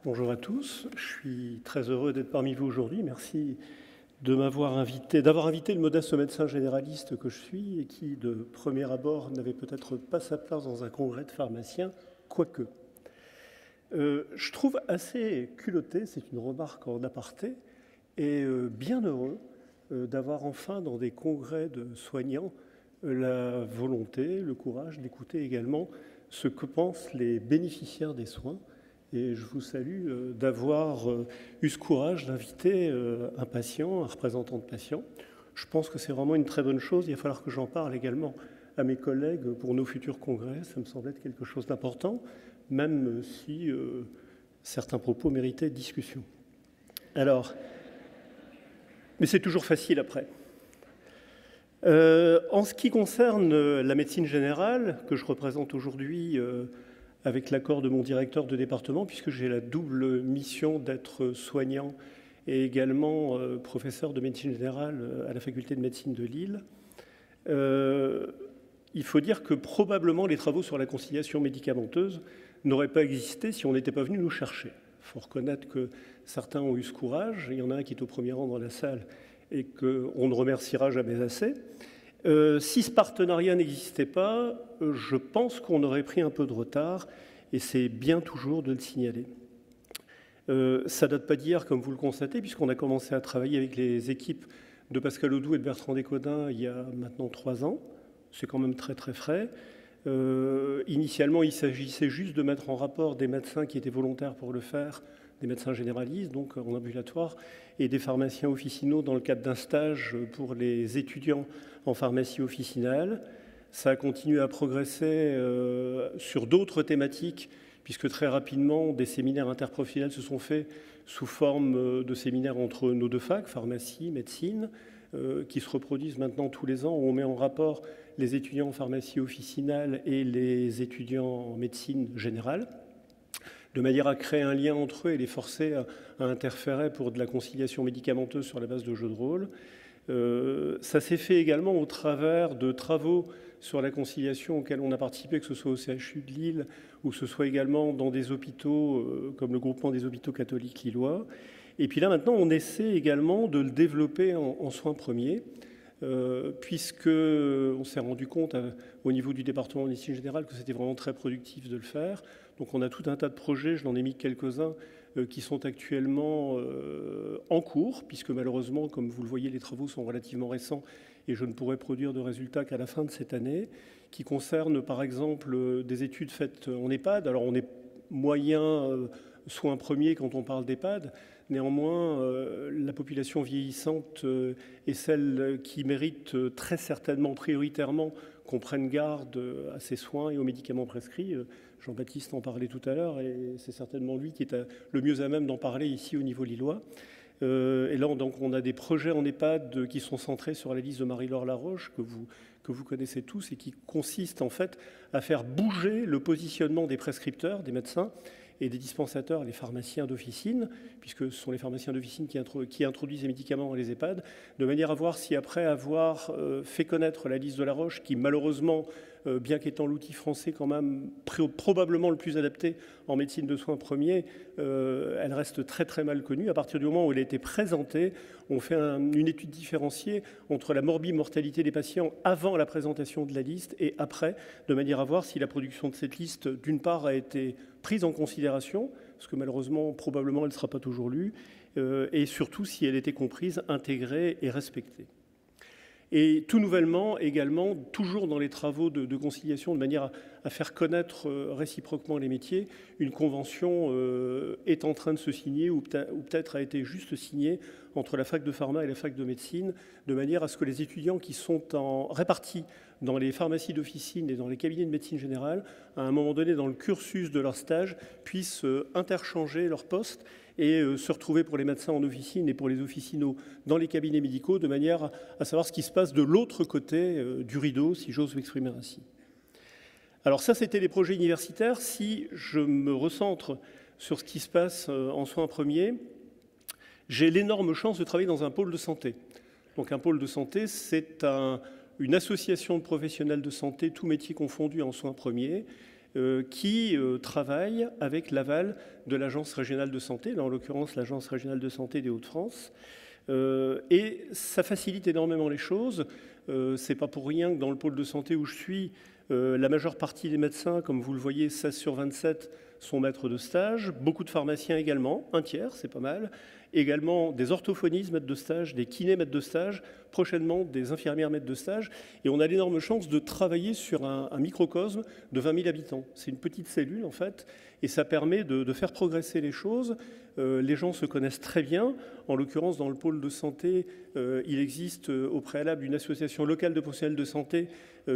Bonjour à tous, je suis très heureux d'être parmi vous aujourd'hui. Merci d'avoir invité le modeste médecin généraliste que je suis et qui, de premier abord, n'avait peut-être pas sa place dans un congrès de pharmaciens, quoique. Je trouve assez culotté, c'est une remarque en aparté, et bien heureux d'avoir enfin dans des congrès de soignants la volonté, le courage d'écouter également ce que pensent les bénéficiaires des soins. Et je vous salue d'avoir eu ce courage d'inviter un patient, un représentant de patient. Je pense que c'est vraiment une très bonne chose. Il va falloir que j'en parle également à mes collègues pour nos futurs congrès. Ça me semble être quelque chose d'important, même si certains propos méritaient discussion. Alors, mais c'est toujours facile après. En ce qui concerne la médecine générale, que je représente aujourd'hui avec l'accord de mon directeur de département, puisque j'ai la double mission d'être soignant et également professeur de médecine générale à la faculté de médecine de Lille. Il faut dire que probablement les travaux sur la conciliation médicamenteuse n'auraient pas existé si on n'était pas venu nous chercher. Il faut reconnaître que certains ont eu ce courage. Il y en a un qui est au premier rang dans la salle et qu'on ne remerciera jamais assez. Si ce partenariat n'existait pas, je pense qu'on aurait pris un peu de retard, et c'est bien toujours de le signaler. Ça ne date pas d'hier, comme vous le constatez, puisqu'on a commencé à travailler avec les équipes de Pascal Audoux et de Bertrand Descodins il y a maintenant 3 ans. C'est quand même très très frais. Initialement, il s'agissait juste de mettre en rapport des médecins qui étaient volontaires pour le faire, des médecins généralistes, donc en ambulatoire, et des pharmaciens officinaux dans le cadre d'un stage pour les étudiants en pharmacie officinale. Ça a continué à progresser sur d'autres thématiques, puisque très rapidement, des séminaires interprofessionnels se sont faits sous forme de séminaires entre nos deux facs, pharmacie, médecine, qui se reproduisent maintenant tous les ans, où on met en rapport les étudiants en pharmacie officinale et les étudiants en médecine générale, de manière à créer un lien entre eux et les forcer à interférer pour de la conciliation médicamenteuse sur la base de jeux de rôle. Ça s'est fait également au travers de travaux sur la conciliation auxquels on a participé, que ce soit au CHU de Lille ou que ce soit également dans des hôpitaux comme le groupement des hôpitaux catholiques lillois. Et puis là, maintenant, on essaie également de le développer en soins premiers, puisqu'on s'est rendu compte au niveau du département de médecine générale que c'était vraiment très productif de le faire. Donc on a tout un tas de projets, je n'en ai mis quelques-uns, qui sont actuellement en cours, puisque malheureusement, comme vous le voyez, les travaux sont relativement récents et je ne pourrai produire de résultats qu'à la fin de cette année, qui concernent par exemple des études faites en EHPAD. Alors on est moyen soins premiers quand on parle d'EHPAD, néanmoins la population vieillissante est celle qui mérite très certainement, prioritairement, qu'on prenne garde à ces soins et aux médicaments prescrits. Jean-Baptiste en parlait tout à l'heure et c'est certainement lui qui est le mieux à même d'en parler ici au niveau lillois. Et là, donc, on a des projets en EHPAD qui sont centrés sur la liste de Marie-Laure Laroche, que vous connaissez tous, et qui consiste en fait à faire bouger le positionnement des prescripteurs, des médecins, et des dispensateurs, les pharmaciens d'officine, puisque ce sont les pharmaciens d'officine qui introduisent les médicaments dans les EHPAD, de manière à voir si après avoir fait connaître la liste de Laroche, qui malheureusement, bien qu'étant l'outil français quand même probablement le plus adapté en médecine de soins premiers, elle reste très très mal connue. À partir du moment où elle a été présentée, on fait une étude différenciée entre la morbimortalité des patients avant la présentation de la liste et après, de manière à voir si la production de cette liste, d'une part, a été prise en considération, parce que malheureusement, probablement, elle ne sera pas toujours lue, et surtout si elle était comprise, intégrée et respectée. Et tout nouvellement, également, toujours dans les travaux de conciliation, de manière à faire connaître réciproquement les métiers, une convention est en train de se signer, ou peut-être a été juste signée, entre la fac de pharma et la fac de médecine, de manière à ce que les étudiants qui sont répartis dans les pharmacies d'officine et dans les cabinets de médecine générale, à un moment donné dans le cursus de leur stage, puissent interchanger leurs postes et se retrouver pour les médecins en officine et pour les officinaux dans les cabinets médicaux, de manière à savoir ce qui se passe de l'autre côté du rideau, si j'ose m'exprimer ainsi. Alors ça, c'était les projets universitaires. Si je me recentre sur ce qui se passe en soins premiers, j'ai l'énorme chance de travailler dans un pôle de santé. Donc un pôle de santé, c'est une association de professionnels de santé, tous métiers confondus en soins premiers, qui travaille avec l'aval de l'Agence régionale de santé, là en l'occurrence l'Agence régionale de santé des Hauts-de-France. Et ça facilite énormément les choses. C'est pas pour rien que dans le pôle de santé où je suis, la majeure partie des médecins, comme vous le voyez, 16 sur 27, sont maîtres de stage. Beaucoup de pharmaciens également, un tiers, c'est pas mal. Également des orthophonistes maîtres de stage, des kinés maîtres de stage, prochainement des infirmières maîtres de stage. Et on a l'énorme chance de travailler sur un microcosme de 20 000 habitants. C'est une petite cellule en fait, et ça permet de faire progresser les choses. Les gens se connaissent très bien. En l'occurrence, dans le pôle de santé, il existe au préalable une association locale de professionnels de santé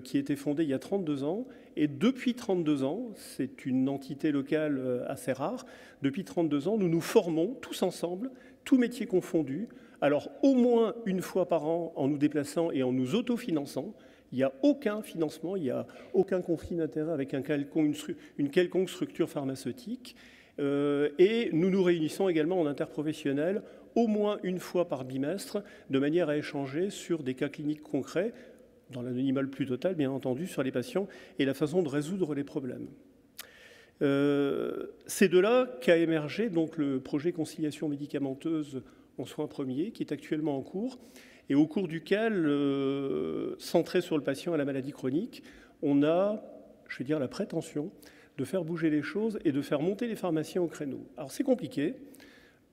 qui a été fondée il y a 32 ans. Et depuis 32 ans, c'est une entité locale assez rare, depuis 32 ans, nous nous formons tous ensemble, tous métiers confondus, alors au moins une fois par an en nous déplaçant et en nous autofinançant. Il n'y a aucun financement, il n'y a aucun conflit d'intérêt avec une quelconque structure pharmaceutique. Et nous nous réunissons également en interprofessionnel au moins une fois par bimestre, de manière à échanger sur des cas cliniques concrets, dans l'anonymat le plus total, bien entendu, sur les patients et la façon de résoudre les problèmes. C'est de là qu'a émergé donc le projet conciliation médicamenteuse en soins premiers, qui est actuellement en cours, et au cours duquel, centré sur le patient à la maladie chronique, on a, je vais dire, la prétention de faire bouger les choses et de faire monter les pharmaciens au créneau. Alors c'est compliqué,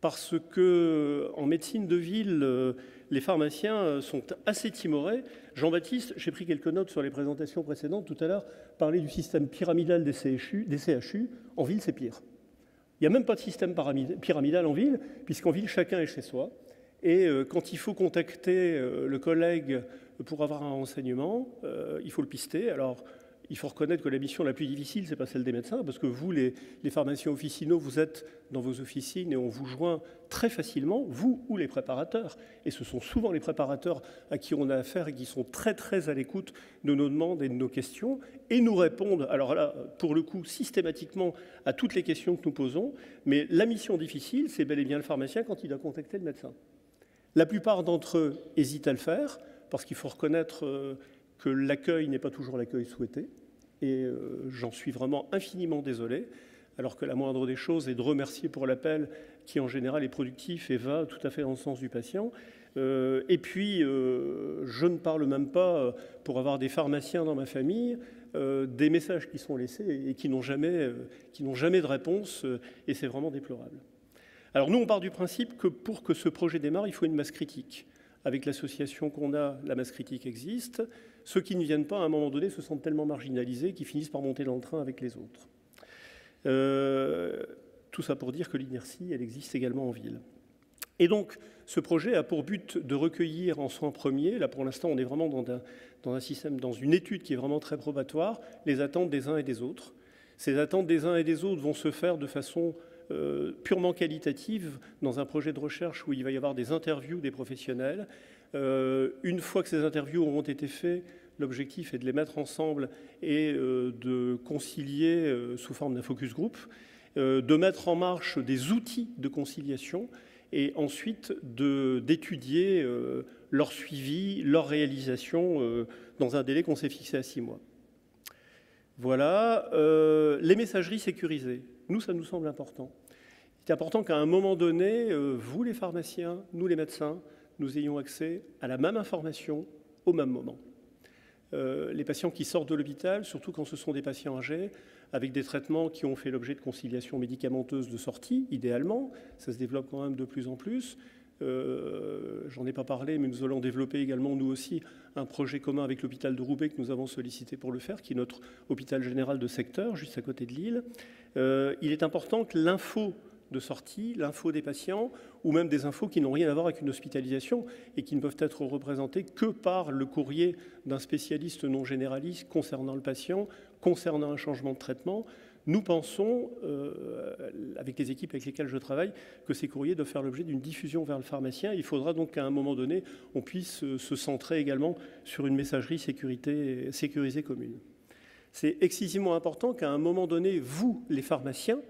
parce qu'en médecine de ville, les pharmaciens sont assez timorés. Jean-Baptiste, j'ai pris quelques notes sur les présentations précédentes, tout à l'heure, parlait du système pyramidal des CHU. En ville, c'est pire. Il n'y a même pas de système pyramidal en ville, puisqu'en ville, chacun est chez soi. Et quand il faut contacter le collègue pour avoir un renseignement, il faut le pister. Alors, il faut reconnaître que la mission la plus difficile, ce n'est pas celle des médecins, parce que vous, les pharmaciens officinaux, vous êtes dans vos officines et on vous joint très facilement, vous ou les préparateurs. Et ce sont souvent les préparateurs à qui on a affaire et qui sont très, très à l'écoute de nos demandes et de nos questions et nous répondent, alors là, pour le coup, systématiquement à toutes les questions que nous posons. Mais la mission difficile, c'est bel et bien le pharmacien quand il doit contacter le médecin. La plupart d'entre eux hésitent à le faire parce qu'il faut reconnaître que l'accueil n'est pas toujours l'accueil souhaité. Et j'en suis vraiment infiniment désolé, alors que la moindre des choses est de remercier pour l'appel qui en général est productif et va tout à fait dans le sens du patient. Et puis, je ne parle même pas, pour avoir des pharmaciens dans ma famille, des messages qui sont laissés et qui n'ont jamais de réponse, et c'est vraiment déplorable. Alors nous, on part du principe que pour que ce projet démarre, il faut une masse critique. Avec l'association qu'on a, la masse critique existe. Ceux qui ne viennent pas, à un moment donné, se sentent tellement marginalisés qu'ils finissent par monter dans le train avec les autres. Tout ça pour dire que l'inertie, elle existe également en ville. Et donc, ce projet a pour but de recueillir en soins premiers, là pour l'instant on est vraiment dans un système, dans une étude qui est vraiment très probatoire, les attentes des uns et des autres. Ces attentes des uns et des autres vont se faire de façon purement qualitative dans un projet de recherche où il va y avoir des interviews des professionnels. Une fois que ces interviews auront été faites, l'objectif est de les mettre ensemble et de concilier sous forme d'un focus group, de mettre en marche des outils de conciliation et ensuite d'étudier leur suivi, leur réalisation dans un délai qu'on s'est fixé à 6 mois. Voilà. Les messageries sécurisées. Nous, ça nous semble important. C'est important qu'à un moment donné, vous les pharmaciens, nous les médecins, nous ayons accès à la même information au même moment. Les patients qui sortent de l'hôpital, surtout quand ce sont des patients âgés, avec des traitements qui ont fait l'objet de conciliation médicamenteuse de sortie, idéalement, ça se développe quand même de plus en plus. J'en ai pas parlé, mais nous allons développer également, nous aussi, un projet commun avec l'hôpital de Roubaix que nous avons sollicité pour le faire, qui est notre hôpital général de secteur, juste à côté de Lille. Il est important que l'info de sortie, l'info des patients, ou même des infos qui n'ont rien à voir avec une hospitalisation et qui ne peuvent être représentées que par le courrier d'un spécialiste non généraliste concernant le patient, concernant un changement de traitement. Nous pensons, avec les équipes avec lesquelles je travaille, que ces courriers doivent faire l'objet d'une diffusion vers le pharmacien. Il faudra donc qu'à un moment donné, on puisse se centrer également sur une messagerie sécurisée commune. C'est excessivement important qu'à un moment donné, vous, les pharmaciens,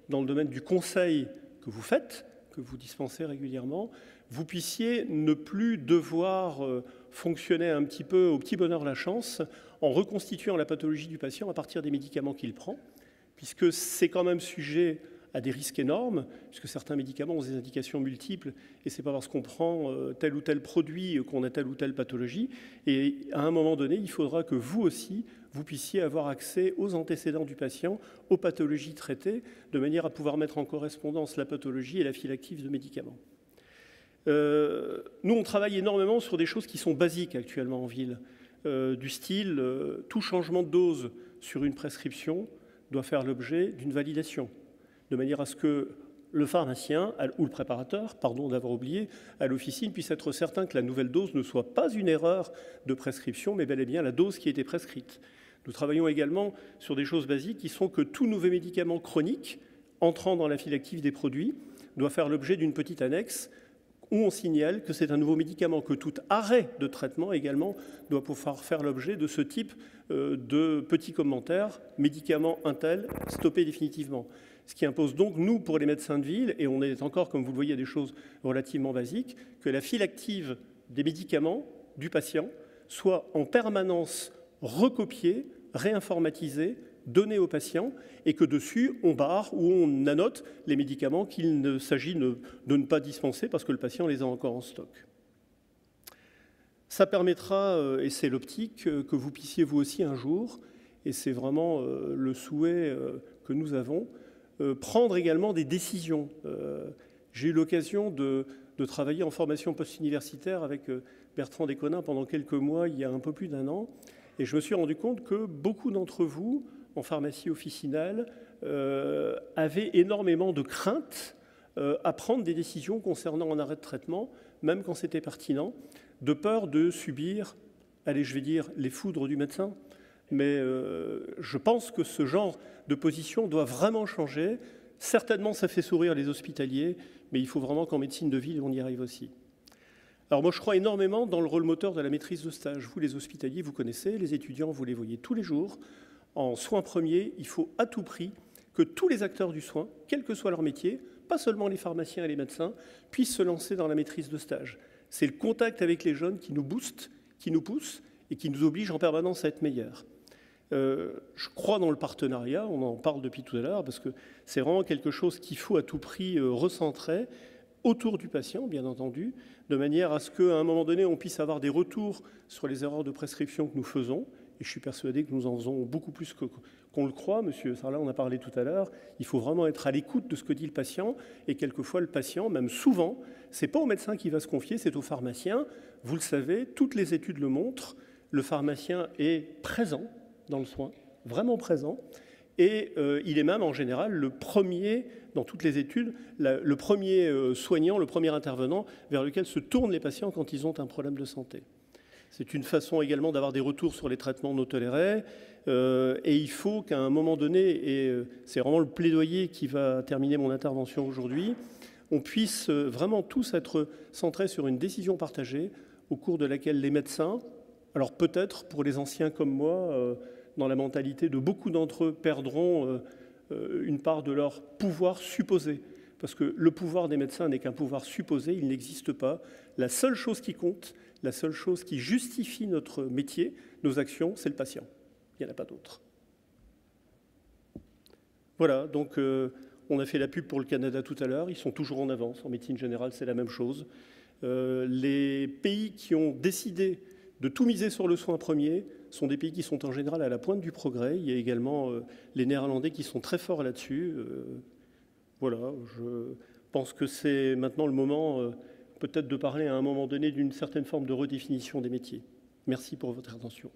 dans le domaine du conseil que vous faites, que vous dispensez régulièrement, vous puissiez ne plus devoir fonctionner un petit peu au petit bonheur la chance en reconstituant la pathologie du patient à partir des médicaments qu'il prend, puisque c'est quand même sujet à des risques énormes, puisque certains médicaments ont des indications multiples, et ce n'est pas parce qu'on prend tel ou tel produit qu'on a telle ou telle pathologie. Et à un moment donné, il faudra que vous aussi, vous puissiez avoir accès aux antécédents du patient, aux pathologies traitées, de manière à pouvoir mettre en correspondance la pathologie et la file active de médicaments. Nous, on travaille énormément sur des choses qui sont basiques actuellement en ville, du style tout changement de dose sur une prescription doit faire l'objet d'une validation, de manière à ce que le pharmacien ou le préparateur, pardon d'avoir oublié, à l'officine puisse être certain que la nouvelle dose ne soit pas une erreur de prescription, mais bel et bien la dose qui a été prescrite. Nous travaillons également sur des choses basiques qui sont que tout nouveau médicament chronique entrant dans la file active des produits doit faire l'objet d'une petite annexe où on signale que c'est un nouveau médicament, que tout arrêt de traitement également doit pouvoir faire l'objet de ce type de petits commentaires, médicament un tel, stoppé définitivement. Ce qui impose donc, nous, pour les médecins de ville, et on est encore, comme vous le voyez, à des choses relativement basiques, que la file active des médicaments du patient soit en permanence recopiée, réinformatisée, donnée au patient, et que dessus, on barre ou on annote les médicaments qu'il ne s'agit de ne pas dispenser parce que le patient les a encore en stock. Ça permettra, et c'est l'optique, que vous puissiez vous aussi un jour, et c'est vraiment le souhait que nous avons, prendre également des décisions. J'ai eu l'occasion de travailler en formation post-universitaire avec Bertrand Desconins pendant quelques mois, il y a un peu plus d'1 an, et je me suis rendu compte que beaucoup d'entre vous, en pharmacie officinale, avaient énormément de craintes à prendre des décisions concernant un arrêt de traitement, même quand c'était pertinent, de peur de subir, allez, je vais dire, les foudres du médecin. Mais je pense que ce genre de position doit vraiment changer. Certainement, ça fait sourire les hospitaliers, mais il faut vraiment qu'en médecine de ville, on y arrive aussi. Alors moi, je crois énormément dans le rôle moteur de la maîtrise de stage. Vous, les hospitaliers, vous connaissez, les étudiants, vous les voyez tous les jours. En soins premiers, il faut à tout prix que tous les acteurs du soin, quel que soit leur métier, pas seulement les pharmaciens et les médecins, puissent se lancer dans la maîtrise de stage. C'est le contact avec les jeunes qui nous booste, qui nous pousse et qui nous oblige en permanence à être meilleurs. Je crois dans le partenariat, on en parle depuis tout à l'heure, parce que c'est vraiment quelque chose qu'il faut à tout prix recentrer autour du patient, bien entendu, de manière à ce qu'à un moment donné, on puisse avoir des retours sur les erreurs de prescription que nous faisons. Et je suis persuadé que nous en faisons beaucoup plus qu'on le croit. Monsieur Sarlat en a parlé tout à l'heure. Il faut vraiment être à l'écoute de ce que dit le patient. Et quelquefois, le patient, même souvent, ce n'est pas au médecin qui va se confier, c'est au pharmacien. Vous le savez, toutes les études le montrent. Le pharmacien est présent dans le soin, vraiment présent. Et il est même, en général, le premier, dans toutes les études, le premier soignant, le premier intervenant vers lequel se tournent les patients quand ils ont un problème de santé. C'est une façon également d'avoir des retours sur les traitements non tolérés. Et il faut qu'à un moment donné, et c'est vraiment le plaidoyer qui va terminer mon intervention aujourd'hui, on puisse vraiment tous être centrés sur une décision partagée au cours de laquelle les médecins, alors peut-être pour les anciens comme moi, dans la mentalité de beaucoup d'entre eux, perdront une part de leur pouvoir supposé. Parce que le pouvoir des médecins n'est qu'un pouvoir supposé, il n'existe pas. La seule chose qui compte, la seule chose qui justifie notre métier, nos actions, c'est le patient. Il n'y en a pas d'autre. Voilà, donc on a fait la pub pour le Canada tout à l'heure. Ils sont toujours en avance. En médecine générale, c'est la même chose. Les pays qui ont décidé de tout miser sur le soin premier sont des pays qui sont en général à la pointe du progrès. Il y a également les Néerlandais qui sont très forts là-dessus. Voilà, je pense que c'est maintenant le moment peut-être de parler à un moment donné d'une certaine forme de redéfinition des métiers. Merci pour votre attention.